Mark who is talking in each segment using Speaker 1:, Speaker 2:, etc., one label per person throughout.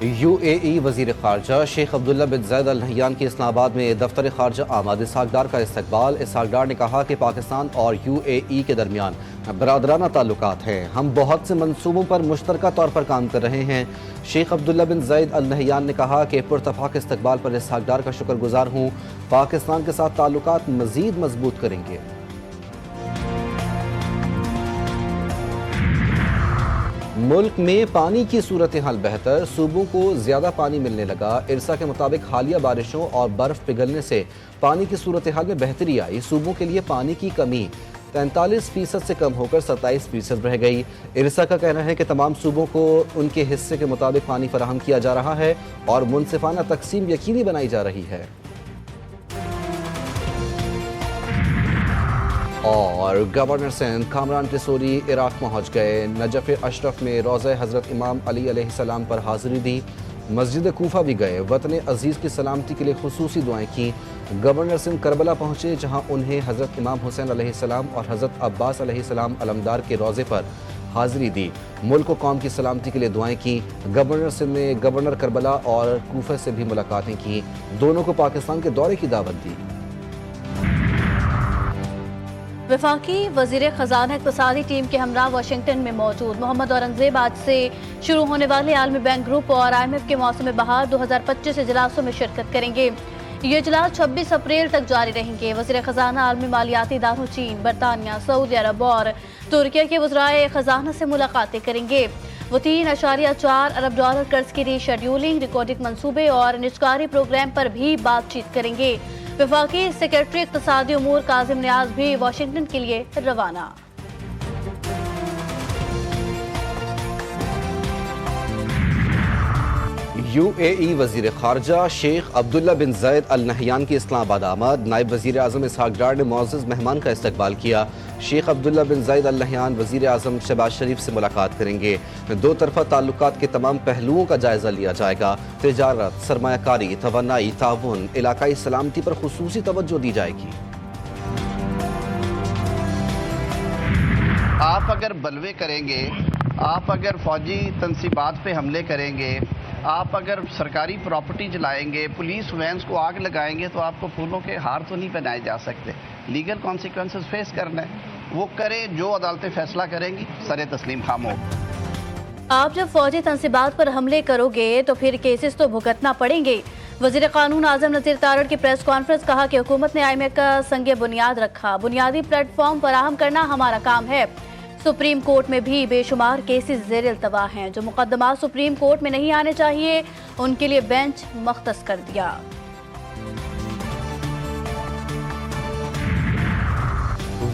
Speaker 1: UAE वज़ीर ख़ारजा शेख अब्दुल्ला बिन ज़ायद Al Nahyan की इस्लामाबाद में दफ्तर ख़ारजा आमद इसहाक डार का इस्तकबाल। इसहाक डार ने कहा कि पाकिस्तान और UAE के दरमियान बरादराना ताल्लुकात हैं। हम बहुत से मनसूबों पर मुश्तरका तौर पर काम कर रहे हैं। शेख अब्दुल्ला बिन ज़ायद अल नहयान ने कहा कि पुरतफ़ाक़ इस्तकबाल पर इसहाक डार का शुक्रगुजार हूँ। पाकिस्तान के साथ ताल्लुकात मज़ीद मजबूत करेंगे। मुल्क में पानी की सूरत हाल बेहतर, सूबों को ज़्यादा पानी मिलने लगा। इरसा के मुताबिक हालिया बारिशों और बर्फ़ पिघलने से पानी की सूरत हाल में बेहतरी आई। सूबों के लिए पानी की कमी 43% से कम होकर 27% रह गई। इरसा का कहना है कि तमाम सूबों को उनके हिस्से के मुताबिक पानी फराहम किया जा रहा है और मुनसिफाना तकसीम यकीनी बनाई जा रही है। और गवर्नर सिंध कामरान टिसोरी इराक पहुंच गए। नजफ अशरफ में रोज़ा हज़रत इमाम अली अलैहिस्सलाम पर हाज़िरी दी। मस्जिद कूफा भी गए। वतन अजीज़ की सलामती के लिए खुसूसी दुआएं की। गवर्नर सिंध करबला पहुंचे, जहां उन्हें हज़रत इमाम हुसैन अलैहिस्सलाम और हज़रत अब्बास अलैहिस्सलाम अलमदार के रोज़े पर हाज़िरी दी। मुल्क व कौम की सलामती के लिए दुआएं की। गवर्नर सिंध ने गवर्नर करबला और कूफा से भी मुलाकातें की। दोनों को पाकिस्तान के दौरे की दावत दी।
Speaker 2: वफाकी वज़ीर ख़ज़ाना इक़्तिसादी टीम के हमरा वाशिंगटन में मौजूद मोहम्मद औरंगज़ेब आज से शुरू होने वाले आलमी बैंक ग्रुप और IMF के मौसम बहार 2025 इजलासों में शिरकत करेंगे। ये इजलास 26 अप्रैल तक जारी रहेंगे। वज़ीर ख़ज़ाना आलमी मालियाती इदारों चीन, बरतानिया, सऊदी अरब और तुर्की के वज़राए ख़ज़ाना से मुलाकातें करेंगे। वो 3.4 अरब डॉलर कर्ज की रीशेड्यूलिंग, रिकॉर्डिंग मंसूबे और निजकारी प्रोग्राम पर भी बातचीत करेंगे। वफाकी सेक्रेटरी इक़्तिसादी उमूर काज़िम नियाज़ भी वाशिंगटन के लिए रवाना।
Speaker 1: UAE वज़ीर ख़ारजा शेख अब्दुल्ला बिन ज़ायद अल नहयान की इस्लामाबाद आमद। नायब वज़ीर आज़म इसहाक डार ने मुअज़्ज़ज़ मेहमान का इस्तकबाल किया। शेख अब्दुल्ला बिन ज़ायद अल नहयान वज़ीर आज़म शहबाज शरीफ से मुलाकात करेंगे। दो तरफ़ा ताल्लुकात के तमाम पहलुओं का जायज़ा लिया जाएगा। तिजारत, सरमायाकारी, तवन्नाई, ताउन, इलाकाई सलामती पर खुसूसी तवज्जो दी जाएगी।
Speaker 3: आप अगर बलवे करेंगे, आप अगर फौजी तनसीबात पे हमले करेंगे, आप अगर सरकारी प्रॉपर्टी जलाएंगे, पुलिस वैन्स को आग लगाएंगे, तो आपको फूलों के हार तो नहीं पहनाए जा सकते। लीगल कॉन्सिक्वेंसेस फेस करना है, वो करे जो अदालतें फैसला करेंगी, सरे तस्लीम खाम हो।
Speaker 2: आप जब फौजी तनसीबात पर हमले करोगे तो फिर केसेस तो भुगतना पड़ेंगे। वज़ीर कानून आज़म नज़ीर तारड़ की प्रेस कॉन्फ्रेंस, कहा कि हुकूमत ने IMF का संगे बुनियाद रखा। बुनियादी प्लेटफॉर्म फराहम करना हमारा काम है। सुप्रीम कोर्ट में भी बेशुमार केसेस ज़ेर इल्तवा हैं। जो मुकदमा सुप्रीम कोर्ट में नहीं आने चाहिए उनके लिए बेंच मख्तस कर दिया।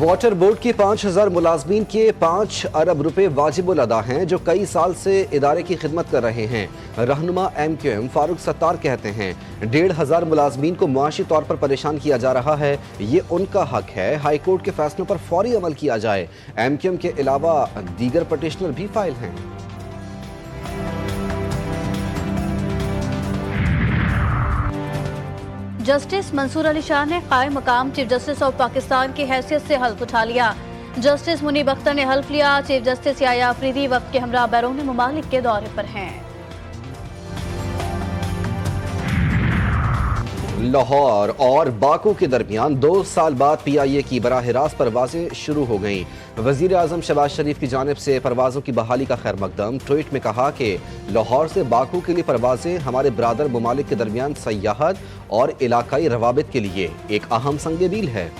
Speaker 1: वाटर बोर्ड के 5000 मुलाजमीन के 5 अरब रुपए वाजिबुल अदा हैं, जो कई साल से इदारे की खिदमत कर रहे हैं। रहनुमा MQM फारूक सत्तार कहते हैं 1500 मुलाजमीन को मुआशी तौर पर परेशान किया जा रहा है। ये उनका हक है। हाई कोर्ट के फैसलों पर फौरी अमल किया जाए। MQM के अलावा दीगर पटिशनर भी फाइल हैं।
Speaker 2: जस्टिस मंसूर अली शाह ने कायम मकाम चीफ जस्टिस ऑफ पाकिस्तान की हैसियत से हल्फ उठा लिया। जस्टिस मुनीब अख्तर ने हल्फ लिया। चीफ जस्टिस याया अफरीदी वक्त के हमरा बैरून मुमालिक के दौरे पर हैं।
Speaker 1: लाहौर और बाकू के दरमियान 2 साल बाद PIA की बराह रास्त परवाजें शुरू हो गईं। वज़ीर आज़म शहबाज शरीफ की जानिब से परवाज़ों की बहाली का खैर मकदम। ट्वीट में कहा कि लाहौर से बाकू के लिए परवाजें हमारे बरादर ममालिक के दरमियान सयाहत और इलाकाई रवाबित के लिए एक अहम संग मील है।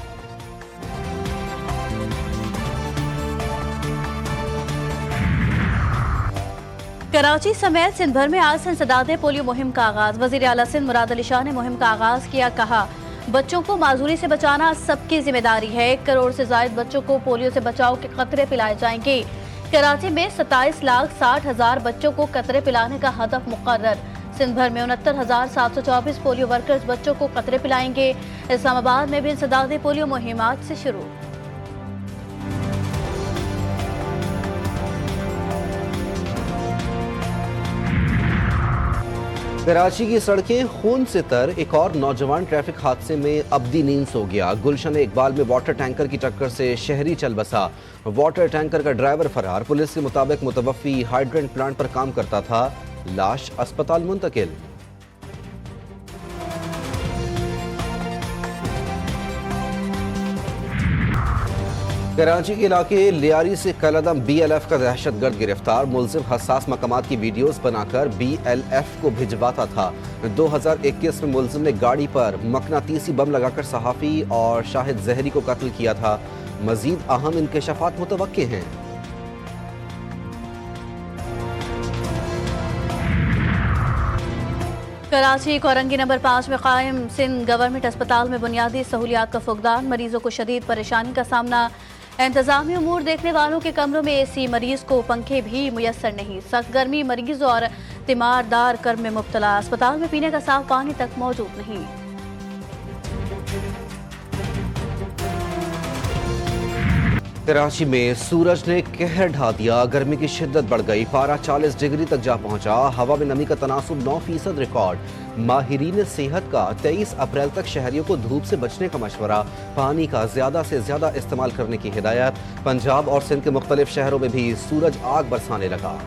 Speaker 2: कराची समेत सिंध भर में आज से इंसदाद पोलियो मुहिम का आगाज। वज़ीर आला सिंध मुराद अली शाह ने मुहिम का आगाज किया। कहा बच्चों को माजूरी से बचाना सबकी जिम्मेदारी है। 1 करोड़ से ज्यादा बच्चों को पोलियो से बचाव के कतरे पिलाए जाएंगे। कराची में 27,60,000 बच्चों को कतरे पिलाने का हदफ मुकर्रर। सिंध भर में 69,724 पोलियो वर्कर्स बच्चों को कतरे पिलाएंगे। इस्लामाबाद में भी इंसदाद पोलियो मुहिम आज से शुरू।
Speaker 1: कराची की सड़कें खून से तर। एक और नौजवान ट्रैफिक हादसे में अब्दी नींद सो गया। गुलशन इकबाल में वाटर टैंकर की टक्कर से शहरी चल बसा। वाटर टैंकर का ड्राइवर फरार। पुलिस के मुताबिक मुतवफ़ी हाइड्रेंट प्लांट पर काम करता था। लाश अस्पताल मुंतकिल। कराची के इलाके लियारी से कलअदम BLF का दहशतगर्द गिरफ्तार। मुलजिम हसास मकामात की वीडियोस बनाकर BLF को भिजवाता था। 2021 में मुलजिम ने गाड़ी पर मकनातीसी बम लगाकर सहाफ़ी और शाहिद जहरी को कत्ल किया था। मजीद अहम इंकशाफात मुतवक्के हैं।
Speaker 2: कराची कोरंगी नंबर 5 में कायम सिंध गवर्नमेंट अस्पताल में बुनियादी सहूलियात का फुकदान। मरीजों को शदीद परेशानी का सामना। इंतजामी उमूर देखने वालों के कमरों में AC, मरीज को पंखे भी मुयस्सर नहीं। सख्त गर्मी, मरीज और तीमारदार कर्म में मुब्तला। अस्पताल में पीने का साफ पानी तक मौजूद नहीं।
Speaker 1: कराची में सूरज ने कहर ढा दिया। गर्मी की शिद्दत बढ़ गई। पारा 40 डिग्री तक जा पहुंचा। हवा में नमी का तनासुब 9% रिकॉर्ड। माहिरीन सेहत का 23 अप्रैल तक शहरियों को धूप से बचने का मशवरा। पानी का ज्यादा से ज्यादा इस्तेमाल करने की हिदायत। पंजाब और सिंध के मुख्तलिफ शहरों में भी सूरज आग बरसाने लगा।